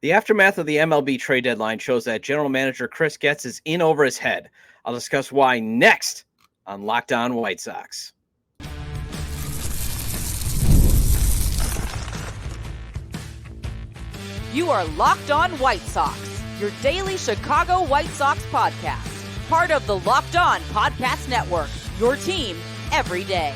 The aftermath of the MLB trade deadline shows that general manager Chris Getz is in over his head. I'll discuss why next on Locked On White Sox. You are Locked On White Sox, your daily Chicago White Sox podcast. Part of the Locked On Podcast Network, your team every day.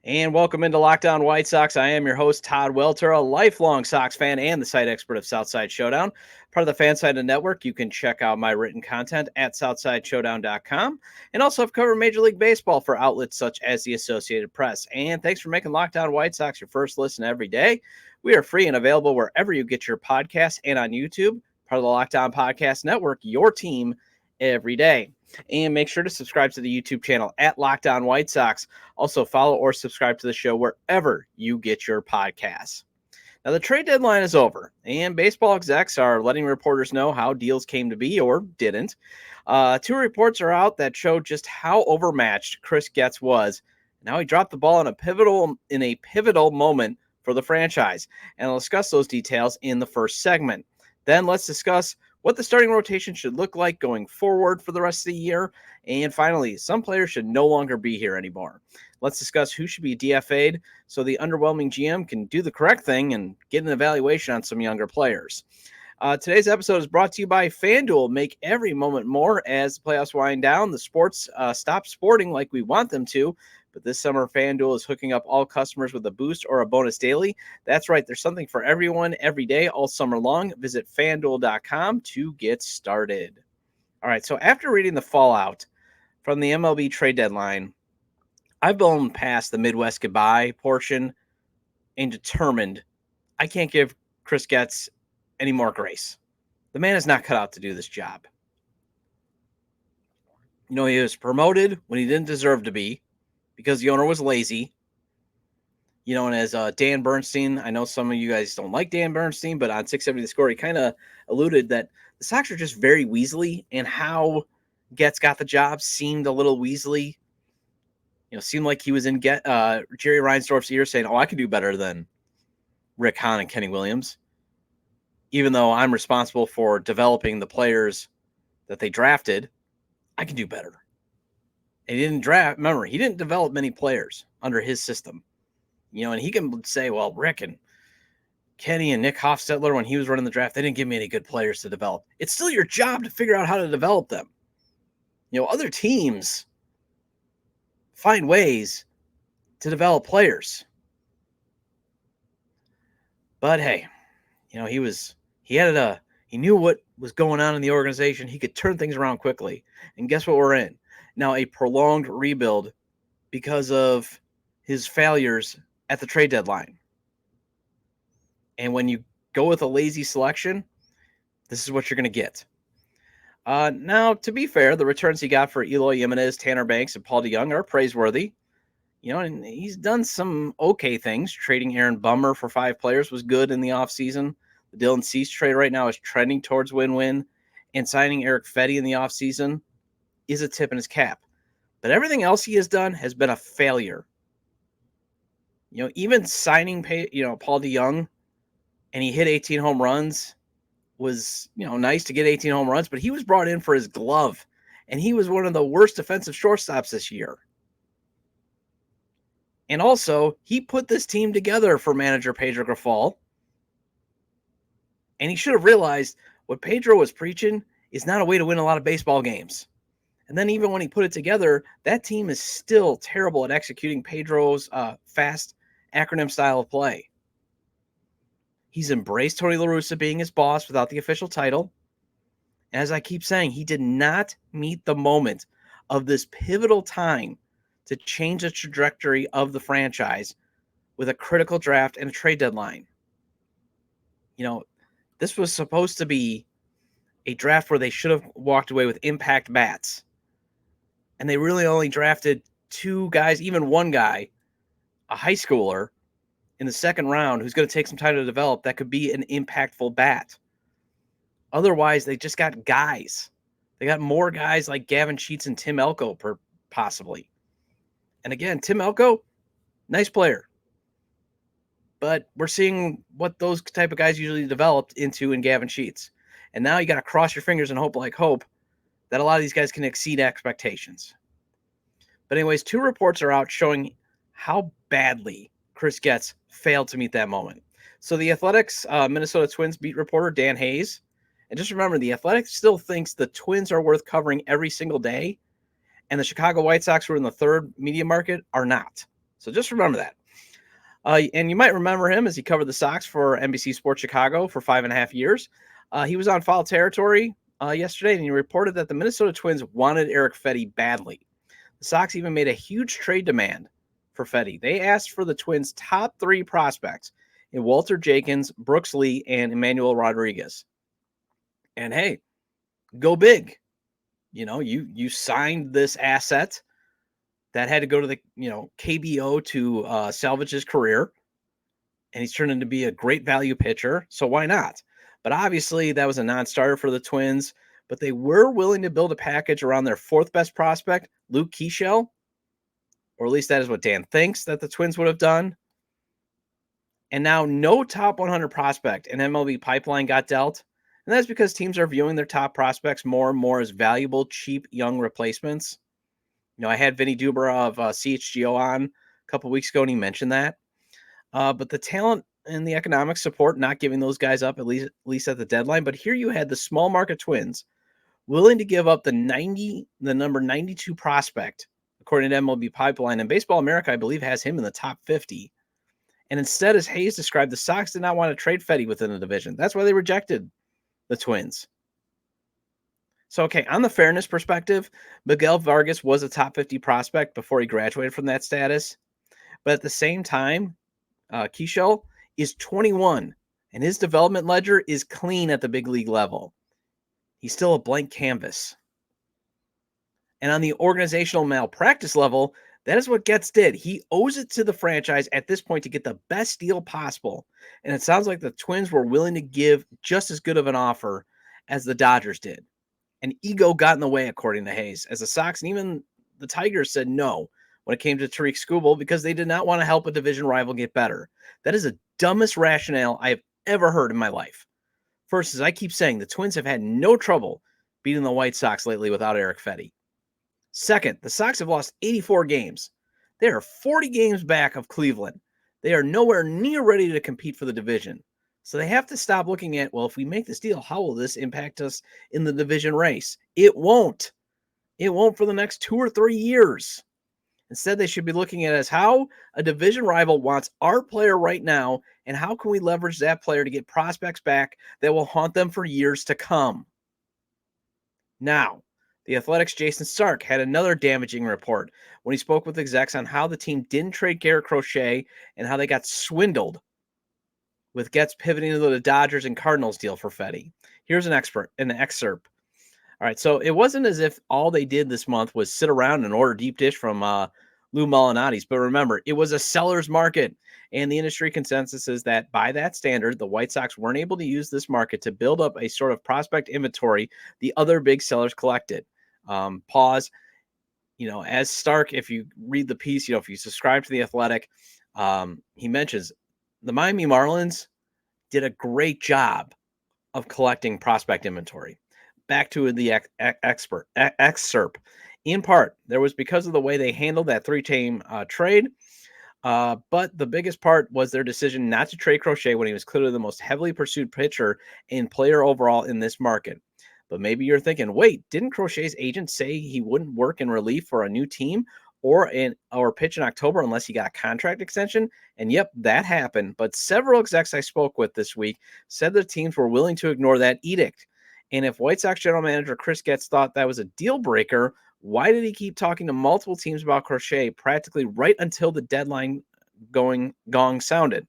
And welcome into Locked On White Sox. I am your host, Todd Welter, a lifelong Sox fan and the site expert of Southside Showdown. Part of the Fansided Network, you can check out my written content at SouthsideShowdown.com. And also I've covered Major League Baseball for outlets such as the Associated Press. And thanks for making Locked On White Sox your first listen every day. We are free and available wherever you get your podcasts and on YouTube. Part of the Locked On Podcast Network, your team every day. And make sure to subscribe to the YouTube channel at Locked On White Sox. Also follow or subscribe to the show wherever you get your podcasts. Now, the trade deadline is over, and baseball execs are letting reporters know how deals came to be or didn't. Two reports are out that show just how overmatched Chris Getz was. Now he dropped the ball in a pivotal moment for the franchise, and I'll discuss those details in the first segment. Then let's discuss what the starting rotation should look like going forward for the rest of the year. And finally, some players should no longer be here anymore. Let's discuss who should be DFA'd so the underwhelming GM can do the correct thing and get an evaluation on some younger players. Today's episode is brought to you by FanDuel. Make every moment more as the playoffs wind down. The sports stop sporting like we want them to. But this summer, FanDuel is hooking up all customers with a boost or a bonus daily. That's right. There's something for everyone every day, all summer long. Visit FanDuel.com to get started. All right. So after reading the fallout from the MLB trade deadline, I've blown past the Midwest goodbye portion and determined I can't give Chris Getz any more grace. The man is not cut out to do this job. You know, he was promoted when he didn't deserve to be, because the owner was lazy. You know, and as Dan Bernstein, I know some of you guys don't like Dan Bernstein, but on 670 The Score, he kind of alluded that the Sox are just very Weasley, and how Getz got the job seemed a little Weasley. You know, seemed like he was in Jerry Reinsdorf's ear saying, oh, I can do better than Rick Hahn and Kenny Williams, even though I'm responsible for developing the players that they drafted. I can do better. And he didn't develop many players under his system. You know, and he can say, well, Rick and Kenny and Nick Hofstetler, when he was running the draft, they didn't give me any good players to develop. It's still your job to figure out how to develop them. You know, other teams find ways to develop players. But hey, you know, he knew what was going on in the organization. He could turn things around quickly. And guess what we're in? Now a prolonged rebuild because of his failures at the trade deadline. And when you go with a lazy selection, this is what you're going to get. Now, to be fair, the returns he got for Eloy Jimenez, Tanner Banks, and Paul DeJong are praiseworthy. You know, and he's done some okay things. Trading Aaron Bummer for 5 players was good in the offseason. The Dylan Cease trade right now is trending towards win-win. And signing Erick Fedde in the offseason is a tip in his cap. But everything else he has done has been a failure. You know, even signing Paul DeJong, and he hit 18 home runs, was, you know, nice to get 18 home runs, but he was brought in for his glove, and he was one of the worst defensive shortstops this year. And also, he put this team together for manager Pedro Grifol, and he should have realized what Pedro was preaching is not a way to win a lot of baseball games. And then even when he put it together, that team is still terrible at executing Pedro's fast acronym style of play. He's embraced Tony La Russa being his boss without the official title. As I keep saying, he did not meet the moment of this pivotal time to change the trajectory of the franchise with a critical draft and a trade deadline. You know, this was supposed to be a draft where they should have walked away with impact bats. And they really only drafted 2 guys, even one guy, a high schooler, in the second round who's going to take some time to develop that could be an impactful bat. Otherwise, they just got guys. They got more guys like Gavin Sheets and Tim Elko possibly. And again, Tim Elko, nice player. But we're seeing what those type of guys usually developed into in Gavin Sheets. And now you got to cross your fingers and hope that a lot of these guys can exceed expectations. But anyways, 2 reports are out showing how badly Chris Getz failed to meet that moment. So the Athletics Minnesota Twins beat reporter Dan Hayes, and just remember, the Athletics still thinks the Twins are worth covering every single day, and the Chicago White Sox, who are in the third media market, are not. So just remember that. And you might remember him as he covered the Sox for NBC Sports Chicago for 5.5 years. He was on Foul Territory yesterday, and he reported that the Minnesota Twins wanted Erick Fedde badly. The Sox even made a huge trade demand for Fedde. They asked for the Twins' top 3 prospects in Walter Jenkins, Brooks Lee, and Emmanuel Rodriguez. And hey, go big. You signed this asset that had to go to the KBO to salvage his career, and he's turned into be a great value pitcher. So why not? But obviously that was a non-starter for the Twins. But they were willing to build a package around their 4th best prospect, Luke Keeschel, or at least that is what Dan thinks that the Twins would have done. And now no top 100 prospect in MLB pipeline got dealt. And that's because teams are viewing their top prospects more and more as valuable, cheap, young replacements. I had Vinny Duber of CHGO on a couple weeks ago, and he mentioned that. But the talent and the economic support not giving those guys up, at least at the deadline. But here you had the small market Twins willing to give up the number 92 prospect, according to MLB Pipeline. And Baseball America, I believe, has him in the top 50. And instead, as Hayes described, the Sox did not want to trade Fedde within the division. That's why they rejected the Twins. So, okay, on the fairness perspective, Miguel Vargas was a top 50 prospect before he graduated from that status. But at the same time, Keeschel is 21, and his development ledger is clean at the big league level. He's still a blank canvas. And on the organizational malpractice level, that is what Getz did. He owes it to the franchise at this point to get the best deal possible. And it sounds like the Twins were willing to give just as good of an offer as the Dodgers did. And ego got in the way, according to Hayes, as the Sox and even the Tigers said no when it came to Tariq Skubal because they did not want to help a division rival get better. That is the dumbest rationale I have ever heard in my life. First, as I keep saying, the Twins have had no trouble beating the White Sox lately without Erick Fedde. Second, the Sox have lost 84 games. They are 40 games back of Cleveland. They are nowhere near ready to compete for the division. So they have to stop looking at, well, if we make this deal, how will this impact us in the division race? It won't. It won't for the next 2 or 3 years. Instead, they should be looking at as how a division rival wants our player right now, and how can we leverage that player to get prospects back that will haunt them for years to come. Now, the Athletics' Jason Stark had another damaging report when he spoke with execs on how the team didn't trade Garrett Crochet and how they got swindled with Getz pivoting to the Dodgers and Cardinals deal for Fedde. Here's an excerpt. All right, so it wasn't as if all they did this month was sit around and order deep dish from Lou Molinati's. But remember, it was a seller's market, and the industry consensus is that by that standard, the White Sox weren't able to use this market to build up a sort of prospect inventory the other big sellers collected. Pause. As Stark, if you read the piece, if you subscribe to The Athletic, he mentions the Miami Marlins did a great job of collecting prospect inventory. Back to the excerpt. In part, there was because of the way they handled that 3-team trade. But the biggest part was their decision not to trade Crochet when he was clearly the most heavily pursued pitcher and player overall in this market. But maybe you're thinking, wait, didn't Crochet's agent say he wouldn't work in relief for a new team or pitch in October unless he got a contract extension? And yep, that happened. But several execs I spoke with this week said the teams were willing to ignore that edict. And if White Sox general manager Chris Getz thought that was a deal breaker, why did he keep talking to multiple teams about Crochet practically right until the deadline gong sounded?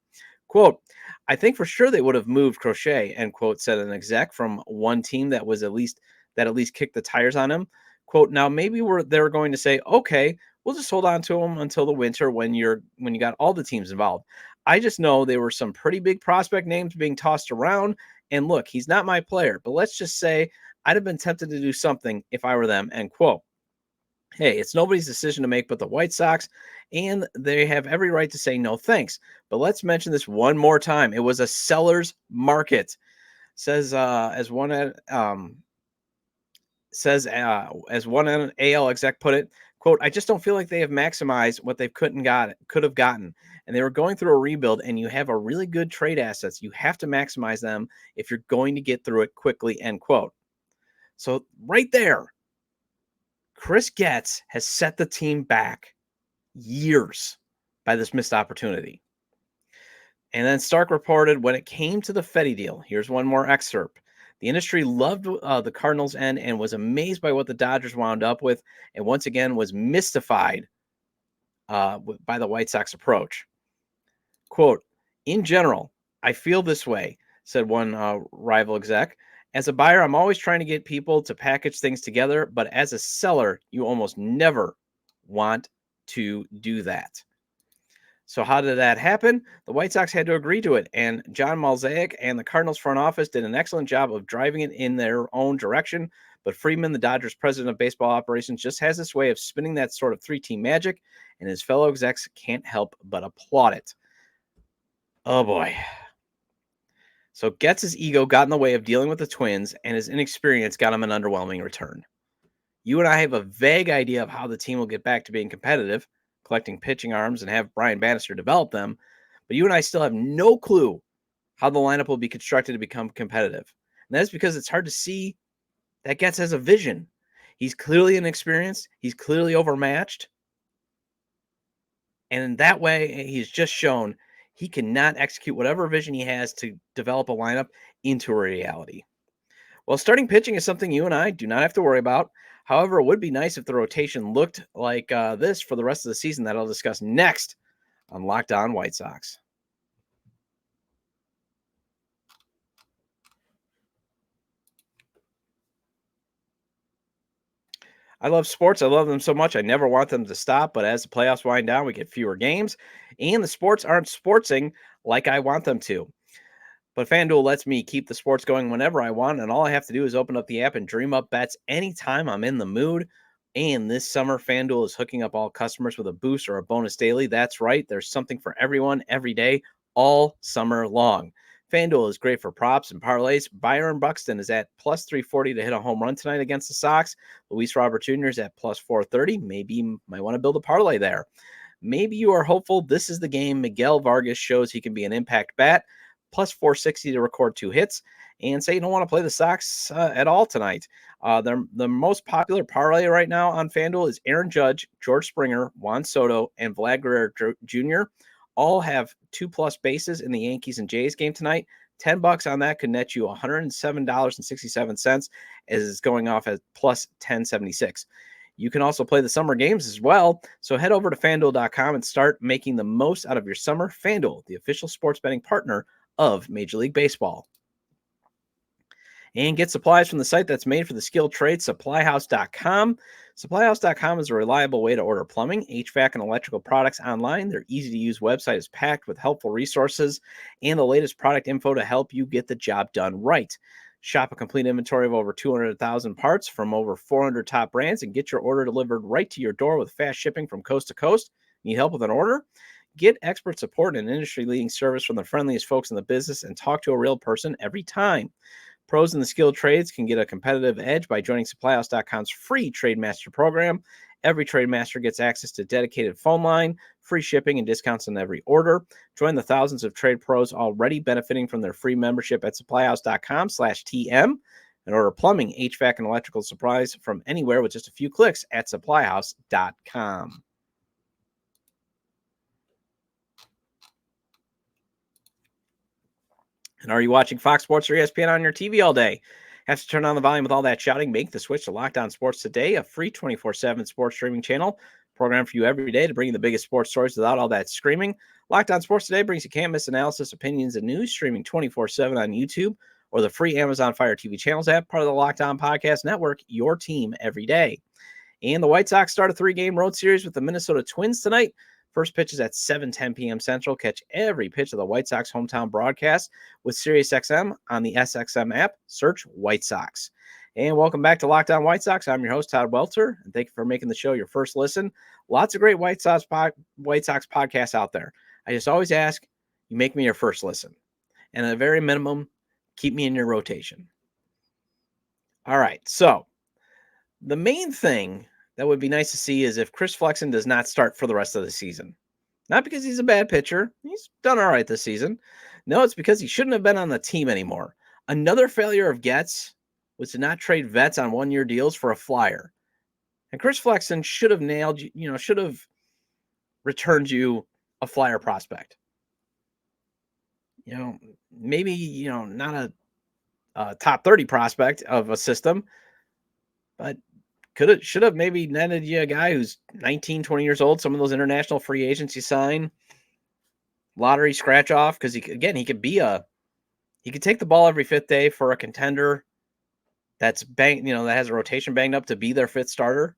Quote, I think for sure they would have moved Crochet, end quote, said an exec from one team that at least kicked the tires on him. Quote, now maybe they're going to say, okay, we'll just hold on to him until the winter when you got all the teams involved. I just know there were some pretty big prospect names being tossed around. And look, he's not my player, but let's just say I'd have been tempted to do something if I were them, end quote. Hey, it's nobody's decision to make but the White Sox, and they have every right to say no thanks. But let's mention this one more time. It was a seller's market. Says as one AL exec put it, quote, I just don't feel like they have maximized what they could have gotten. And they were going through a rebuild, and you have a really good trade assets. You have to maximize them if you're going to get through it quickly, end quote. So right there, Chris Getz has set the team back years by this missed opportunity. And then Stark reported when it came to the Fedde deal, here's one more excerpt. The industry loved the Cardinals end and was amazed by what the Dodgers wound up with, and once again was mystified by the White Sox approach. Quote, in general, I feel this way, said one rival exec. As a buyer, I'm always trying to get people to package things together, but as a seller, you almost never want to do that. So how did that happen? The White Sox had to agree to it, and John Malzahn and the Cardinals front office did an excellent job of driving it in their own direction. But Friedman, the Dodgers president of baseball operations, just has this way of spinning that sort of three-team magic, and his fellow execs can't help but applaud it. Oh boy. So Getz's ego got in the way of dealing with the Twins, and his inexperience got him an underwhelming return. You and I have a vague idea of how the team will get back to being competitive, collecting pitching arms and have Brian Bannister develop them, but you and I still have no clue how the lineup will be constructed to become competitive. And that's because it's hard to see that Getz has a vision. He's clearly inexperienced. He's clearly overmatched. And in that way, he's just shown he cannot execute whatever vision he has to develop a lineup into a reality. Well, starting pitching is something you and I do not have to worry about. However, it would be nice if the rotation looked like this for the rest of the season that I'll discuss next on Locked On White Sox. I love sports. I love them so much. I never want them to stop. But as the playoffs wind down, we get fewer games, and the sports aren't sportsing like I want them to. But FanDuel lets me keep the sports going whenever I want, and all I have to do is open up the app and dream up bets anytime I'm in the mood. And this summer, FanDuel is hooking up all customers with a boost or a bonus daily. That's right. There's something for everyone every day, all summer long. FanDuel is great for props and parlays. Byron Buxton is at plus 340 to hit a home run tonight against the Sox. Luis Robert Jr. is at plus 430. Maybe you might want to build a parlay there. Maybe you are hopeful this is the game Miguel Vargas shows he can be an impact bat. Plus 460 to record 2 hits, and say you don't want to play the Sox at all tonight. The most popular parlay right now on FanDuel is Aaron Judge, George Springer, Juan Soto, and Vlad Guerrero Jr. All have 2+ bases in the Yankees and Jays game tonight. $10 on that could net you $107.67 as it's going off at plus 1076. You can also play the summer games as well. So head over to FanDuel.com and start making the most out of your summer. FanDuel, the official sports betting partner of Major League Baseball. And get supplies from the site that's made for the skilled trade, supplyhouse.com. Supplyhouse.com is a reliable way to order plumbing, HVAC, and electrical products online. Their easy-to-use website is packed with helpful resources and the latest product info to help you get the job done right. Shop a complete inventory of over 200,000 parts from over 400 top brands and get your order delivered right to your door with fast shipping from coast to coast. Need help with an order? Get expert support and industry-leading service from the friendliest folks in the business and talk to a real person every time. Pros in the skilled trades can get a competitive edge by joining SupplyHouse.com's free Trade Master program. Every Trade Master gets access to a dedicated phone line, free shipping, and discounts on every order. Join the thousands of trade pros already benefiting from their free membership at SupplyHouse.com/TM and order plumbing, HVAC, and electrical supplies from anywhere with just a few clicks at SupplyHouse.com. And are you watching Fox Sports or ESPN on your TV all day? Have to turn on the volume with all that shouting? Make the switch to Locked On Sports Today, a free 24/7 sports streaming channel program for you every day to bring you the biggest sports stories without all that screaming. Locked On Sports Today brings you can't miss analysis, opinions, and news streaming 24/7 on YouTube or the free Amazon Fire TV channels app, part of the Locked On Podcast Network, your team every day. And the White Sox start a 3-game road series with the Minnesota Twins tonight. First pitch is at 7:10 p.m. Central. Catch every pitch of the White Sox hometown broadcast with SiriusXM on the SXM app. Search White Sox. And welcome back to Locked On White Sox. I'm your host, Todd Welter, and thank you for making the show your first listen. Lots of great White Sox podcasts out there. I just always ask, you make me your first listen. And at a very minimum, keep me in your rotation. All right, so the main thing that would be nice to see is if Chris Flexen does not start for the rest of the season. Not because he's a bad pitcher. He's done all right this season. No, it's because he shouldn't have been on the team anymore. Another failure of Getz was to not trade vets on one-year deals for a flyer. And Chris Flexen should have nailed you, should have returned you a flyer prospect. Maybe, not a top 30 prospect of a system, but should have maybe netted you a guy who's 19, 20 years old. Some of those international free agents you sign, lottery scratch off, because he could take the ball every fifth day for a contender that's that has a rotation banged up to be their fifth starter.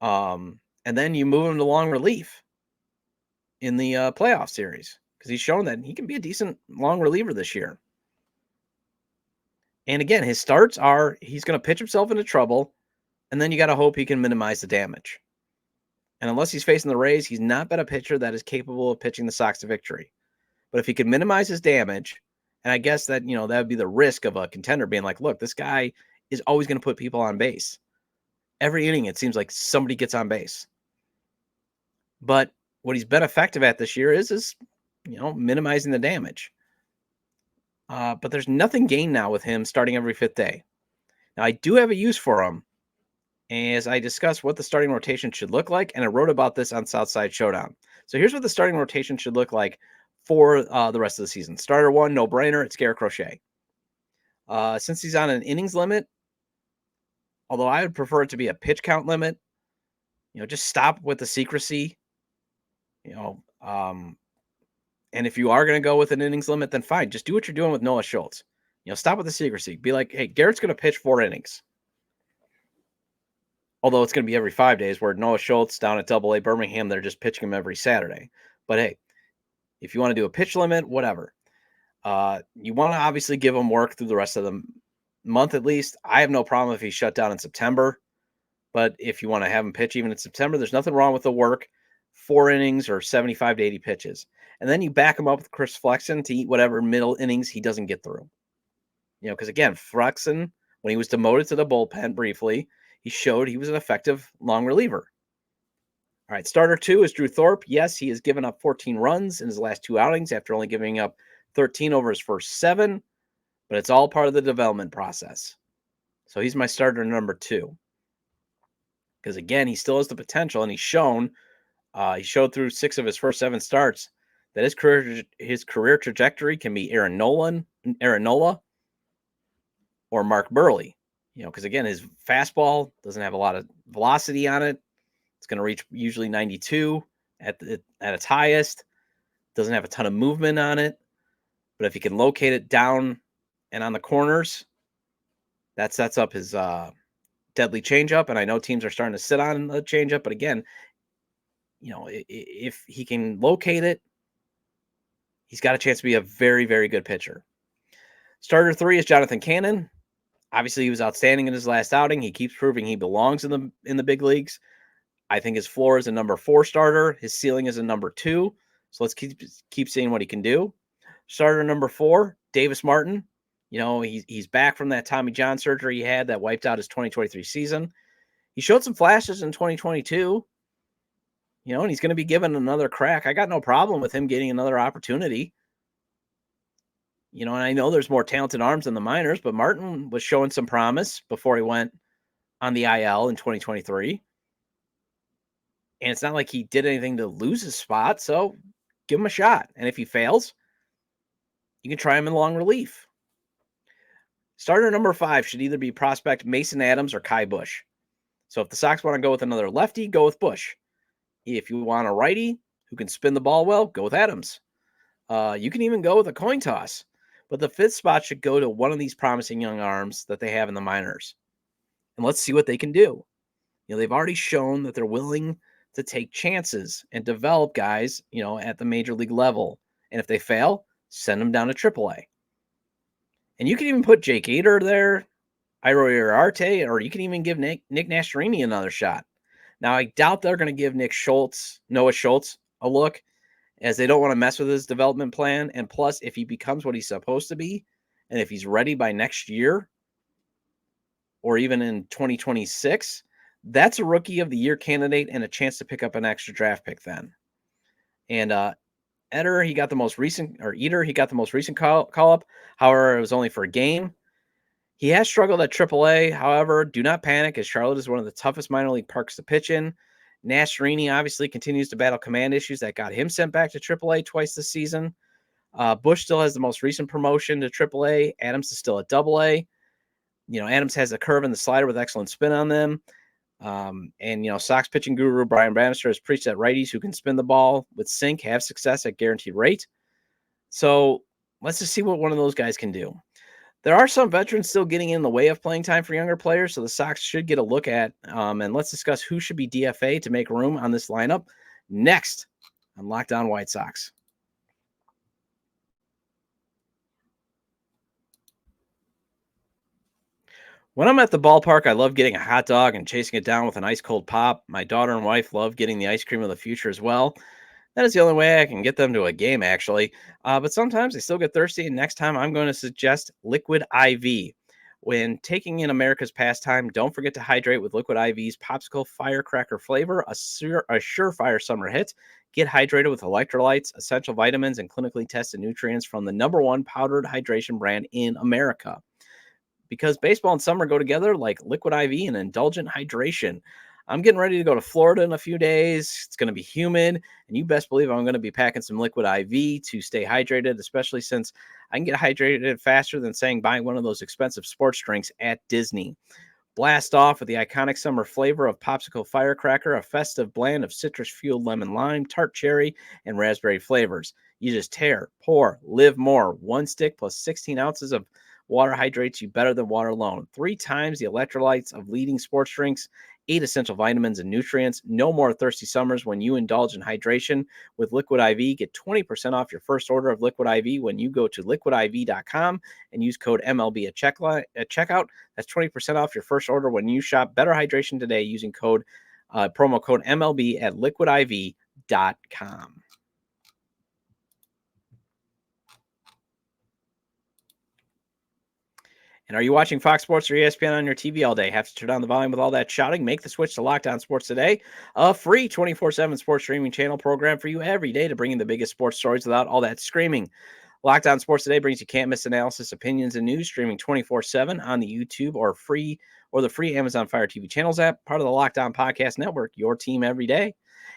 And then you move him to long relief in the playoff series, because he's shown that he can be a decent long reliever this year. And again, his starts are he's going to pitch himself into trouble, and then you got to hope he can minimize the damage. And unless he's facing the Rays, he's not been a pitcher that is capable of pitching the Sox to victory. But if he can minimize his damage, and I guess that, that would be the risk of a contender being like, look, this guy is always going to put people on base. Every inning, it seems like somebody gets on base. But what he's been effective at this year is minimizing the damage. But there's nothing gained now with him starting every fifth day. Now, I do have a use for him, as I discussed what the starting rotation should look like, and I wrote about this on Southside Showdown. So here's what the starting rotation should look like for the rest of the season. Starter one, no-brainer, it's Garrett Crochet. Since he's on an innings limit, although I would prefer it to be a pitch count limit, just stop with the secrecy. And if you are going to go with an innings limit, then fine. Just do what you're doing with Noah Schultz. Stop with the secrecy. Be like, hey, Garrett's going to pitch 4 innings. Although it's going to be every 5 days, where Noah Schultz down at AA Birmingham, they're just pitching him every Saturday. But hey, if you want to do a pitch limit, whatever. You want to obviously give him work through the rest of the month at least. I have no problem if he's shut down in September. But if you want to have him pitch even in September, there's nothing wrong with the work. 4 innings or 75 to 80 pitches. And then you back him up with Chris Flexen to eat whatever middle innings he doesn't get through. Because again, Flexen, when he was demoted to the bullpen briefly, he showed he was an effective long reliever. All right, starter 2 is Drew Thorpe. Yes, he has given up 14 runs in his last 2 outings after only giving up 13 over his first 7, but it's all part of the development process. So he's my starter number 2. Because again, he still has the potential, and he showed through 6 of his first 7 starts that his career trajectory can be Aaron Nola, or Mark Burley. Because again, his fastball doesn't have a lot of velocity on it. It's going to reach usually 92 at its highest. Doesn't have a ton of movement on it. But if he can locate it down and on the corners, that sets up his deadly changeup. And I know teams are starting to sit on the changeup. But again, if he can locate it, he's got a chance to be a very, very good pitcher. Starter 3 is Jonathan Cannon. Obviously, he was outstanding in his last outing. He keeps proving he belongs in the big leagues. I think his floor is a number 4 starter. His ceiling is a number 2. So let's keep seeing what he can do. Starter number 4, Davis Martin. He's back from that Tommy John surgery he had that wiped out his 2023 season. He showed some flashes in 2022. And he's going to be given another crack. I got no problem with him getting another opportunity. And I know there's more talented arms in the minors, but Martin was showing some promise before he went on the IL in 2023. And it's not like he did anything to lose his spot, so give him a shot. And if he fails, you can try him in long relief. Starter number 5 should either be prospect Mason Adams or Kai Bush. So if the Sox want to go with another lefty, go with Bush. If you want a righty who can spin the ball well, go with Adams. You can even go with a coin toss. But the 5th spot should go to one of these promising young arms that they have in the minors. And let's see what they can do. They've already shown that they're willing to take chances and develop guys, at the major league level. And if they fail, send them down to AAA. And you can even put Jake Eder there. Iro Arte, or you can even give Nick Nastrini another shot. Now, I doubt they're going to give Noah Schultz a look, as they don't want to mess with his development plan. And plus, if he becomes what he's supposed to be, and if he's ready by next year, or even in 2026, that's a rookie of the year candidate and a chance to pick up an extra draft pick then. And Eder, he got the most recent call up. However, it was only for a game. He has struggled at AAA. However, do not panic, as Charlotte is one of the toughest minor league parks to pitch in. Nastrini obviously continues to battle command issues that got him sent back to AAA twice this season. Bush still has the most recent promotion to AAA. Adams is still at AA. Adams has a curve and the slider with excellent spin on them. Sox pitching guru Brian Bannister has preached that righties who can spin the ball with sink have success at guaranteed rate. So let's just see what one of those guys can do. There are some veterans still getting in the way of playing time for younger players, so the Sox should get a look at. And let's discuss who should be DFA to make room on this lineup next on Locked On White Sox. When I'm at the ballpark, I love getting a hot dog and chasing it down with an ice cold pop. My daughter and wife love getting the ice cream of the future as well. That is the only way I can get them to a game, actually. But sometimes they still get thirsty, and next time I'm going to suggest Liquid IV. When taking in America's pastime, don't forget to hydrate with Liquid IV's Popsicle Firecracker flavor, a surefire summer hit. Get hydrated with electrolytes, essential vitamins, and clinically tested nutrients from the #1 powdered hydration brand in America. Because baseball and summer go together like Liquid IV and indulgent hydration. I'm getting ready to go to Florida in a few days. It's going to be humid, and you best believe I'm going to be packing some Liquid IV to stay hydrated, especially since I can get hydrated faster than buying one of those expensive sports drinks at Disney. Blast off with the iconic summer flavor of Popsicle Firecracker, a festive blend of citrus-fueled lemon lime, tart cherry, and raspberry flavors. You just tear, pour, live more. One stick plus 16 ounces of water hydrates you better than water alone. 3 times the electrolytes of leading sports drinks, 8 essential vitamins and nutrients. No more thirsty summers when you indulge in hydration with Liquid IV. Get 20% off your first order of Liquid IV when you go to liquidiv.com and use code MLB at checkout. That's 20% off your first order when you shop Better Hydration today using promo code MLB at liquidiv.com. And are you watching Fox Sports or ESPN on your TV all day? Have to turn down the volume with all that shouting? Make the switch to Locked On Sports today, a free 24/7 sports streaming channel program for you every day to bring you the biggest sports stories without all that screaming. Locked On Sports Today brings you can't-miss analysis, opinions, and news streaming 24/7 on the YouTube or the free Amazon Fire TV channels app, part of the Locked On Podcast Network, your team every day.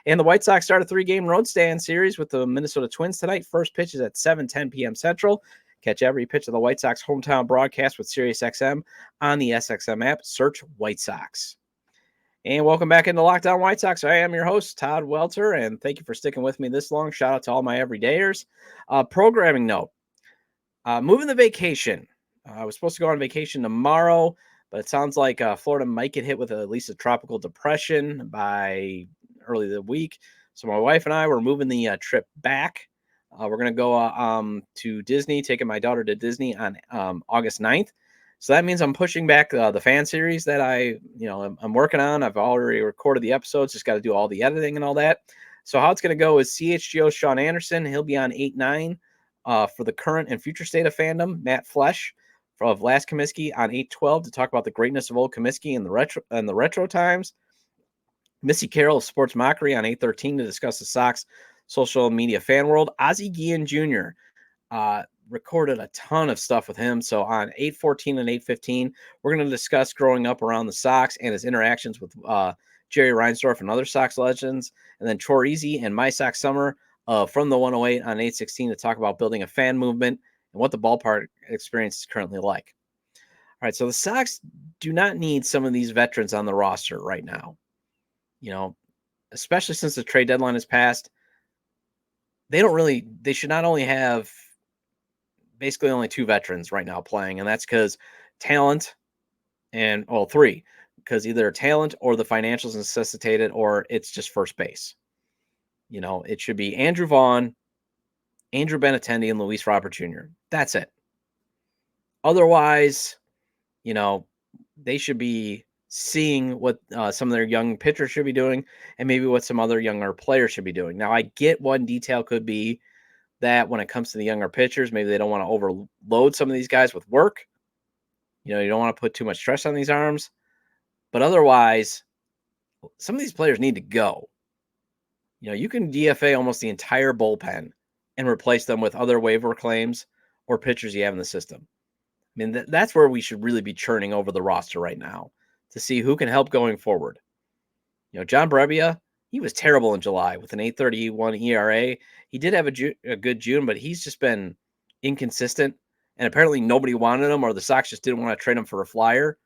And the White Sox start a 3-game road stand series with the Minnesota Twins tonight. First pitch is at 7:10 p.m. Central. Catch every pitch of the White Sox hometown broadcast with SiriusXM on the SXM app. Search White Sox. And welcome back into Locked On White Sox. I am your host, Todd Welter, and thank you for sticking with me this long. Shout out to all my everydayers. Programming note, moving the vacation. I was supposed to go on vacation tomorrow, but it sounds like Florida might get hit with at least a tropical depression by early the week. So my wife and I were moving the trip back. We're going to go to Disney, taking my daughter to Disney on August 9th. So that means I'm pushing back the fan series that I'm working on. I've already recorded the episodes, just got to do all the editing and all that. So how it's going to go is CHGO Sean Anderson. He'll be on 8-9 for the current and future state of fandom. Matt Flesh of Last Comiskey on 8-12 to talk about the greatness of old Comiskey and the retro times. Missy Carroll of Sports Mockery on 8-13 to discuss the Sox social media fan world. Ozzie Guillen Jr. Recorded a ton of stuff with him. So on 8-14 and 8-15, we're going to discuss growing up around the Sox and his interactions with Jerry Reinsdorf and other Sox legends. And then Chorizy and My Sox Summer from the 108 on 8-16 to talk about building a fan movement and what the ballpark experience is currently like. All right, so the Sox do not need some of these veterans on the roster right now. Especially since the trade deadline has passed. They should not only have basically only 2 veterans right now playing, and that's because talent and 3, because either talent or the financials necessitated, or it's just first base. It should be Andrew Vaughn, Andrew Benintendi, and Luis Robert Jr. That's it. Otherwise, they should be seeing what some of their young pitchers should be doing and maybe what some other younger players should be doing. Now, I get one detail could be that when it comes to the younger pitchers, maybe they don't want to overload some of these guys with work. You don't want to put too much stress on these arms. But otherwise, some of these players need to go. You can DFA almost the entire bullpen and replace them with other waiver claims or pitchers you have in the system. I mean, that's where we should really be churning over the roster right now to see who can help going forward. John Brebbia, he was terrible in July with an 8.31 ERA. He did have a good June, but he's just been inconsistent. And apparently nobody wanted him, or the Sox just didn't want to trade him for a flyer.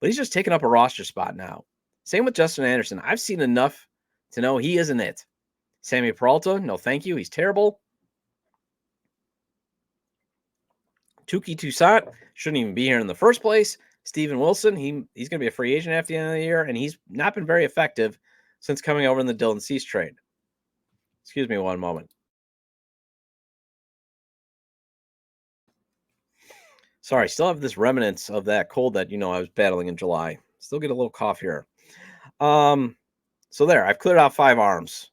But he's just taking up a roster spot now. Same with Justin Anderson. I've seen enough to know he isn't it. Sammy Peralta, no thank you. He's terrible. Tuki Toussaint shouldn't even be here in the first place. Steven Wilson, he's going to be a free agent after the end of the year, and he's not been very effective since coming over in the Dylan Cease trade. Excuse me one moment. Sorry, still have this remnants of that cold that I was battling in July. Still get a little cough here. So there, I've cleared out 5 arms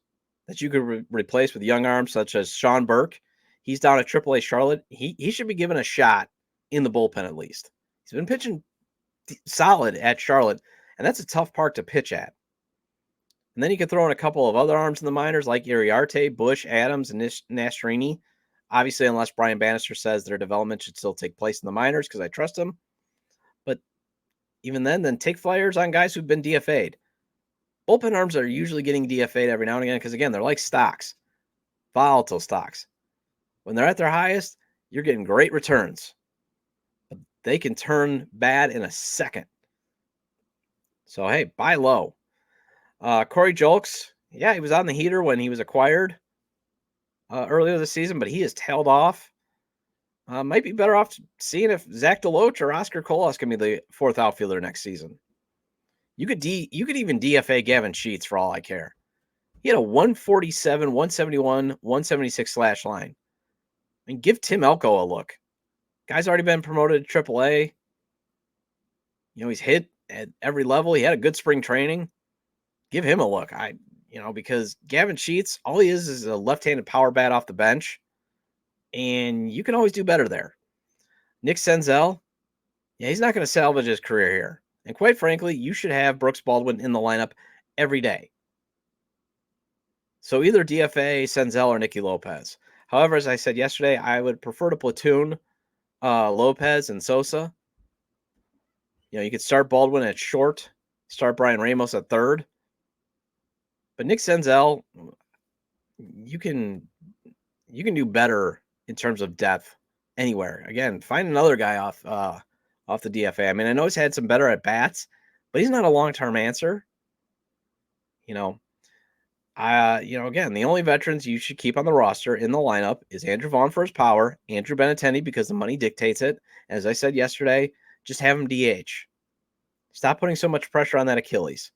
that you could replace with young arms, such as Sean Burke. He's down at AAA Charlotte. He should be given a shot in the bullpen at least. He's been pitching solid at Charlotte, and that's a tough park to pitch at. And then you can throw in a couple of other arms in the minors like Iriarte, Bush, Adams, and Nastrini. Obviously, unless Brian Bannister says their development should still take place in the minors, because I trust him. But even then take flyers on guys who've been DFA'd. Bullpen arms are usually getting DFA'd every now and again because, again, they're like stocks, volatile stocks. When they're at their highest, you're getting great returns. But they can turn bad in a second. So, hey, buy low. Corey Julks, yeah, he was on the heater when he was acquired earlier this season, but he has tailed off. Might be better off seeing if Zach DeLoach or Oscar Colas can be the 4th outfielder next season. You could even DFA Gavin Sheets for all I care. He had a 147, 171, 176 slash line. I mean, give Tim Elko a look. Guy's already been promoted to AAA. He's hit at every level. He had a good spring training. Give him a look. Because Gavin Sheets, all he is a left-handed power bat off the bench, and you can always do better there. Nick Senzel, yeah, he's not going to salvage his career here. And quite frankly, you should have Brooks Baldwin in the lineup every day. So either DFA, Senzel, or Nicky Lopez. However, as I said yesterday, I would prefer to platoon Lopez and Sosa. You could start Baldwin at short, start Brian Ramos at third. But Nick Senzel, you can do better in terms of depth anywhere. Again, find another guy off the DFA. I mean, I know he's had some better at bats, but he's not a long-term answer. Again, the only veterans you should keep on the roster in the lineup is Andrew Vaughn for his power, Andrew Benintendi because the money dictates it. As I said yesterday, just have him DH. Stop putting so much pressure on that Achilles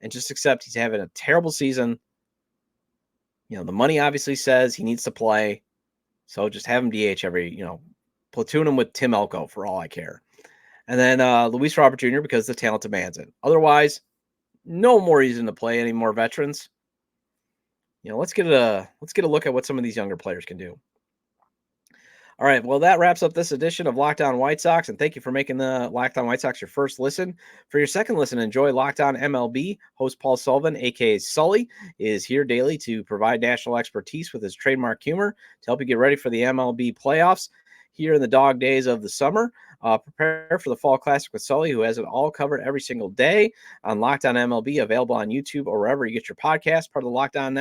and just accept he's having a terrible season. The money obviously says he needs to play. So just have him DH platoon him with Tim Elko for all I care. And then Luis Robert Jr. because the talent demands it. Otherwise, no more reason to play any more veterans. Let's get a look at what some of these younger players can do. All right, well, that wraps up this edition of Locked On White Sox, and thank you for making the Locked On White Sox your first listen. For your second listen, enjoy Locked On MLB. Host Paul Sullivan, a.k.a. Sully, is here daily to provide national expertise with his trademark humor to help you get ready for the MLB playoffs here in the dog days of the summer. Prepare for the Fall Classic with Sully, who has it all covered every single day on Locked On MLB, available on YouTube or wherever you get your podcast, part of the Locked On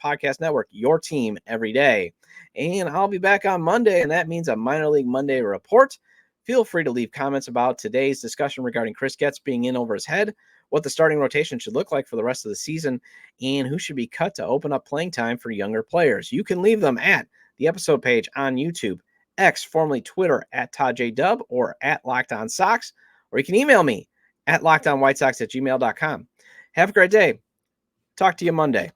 Podcast Network, your team every day. And I'll be back on Monday, and that means a Minor League Monday report. Feel free to leave comments about today's discussion regarding Chris Getz being in over his head, what the starting rotation should look like for the rest of the season, and who should be cut to open up playing time for younger players. You can leave them at the episode page on YouTube, X, formerly Twitter, at Todd J. Dub, or at Locked On Sox, or you can email me at lockedonwhitesox@gmail.com. Have a great day. Talk to you Monday.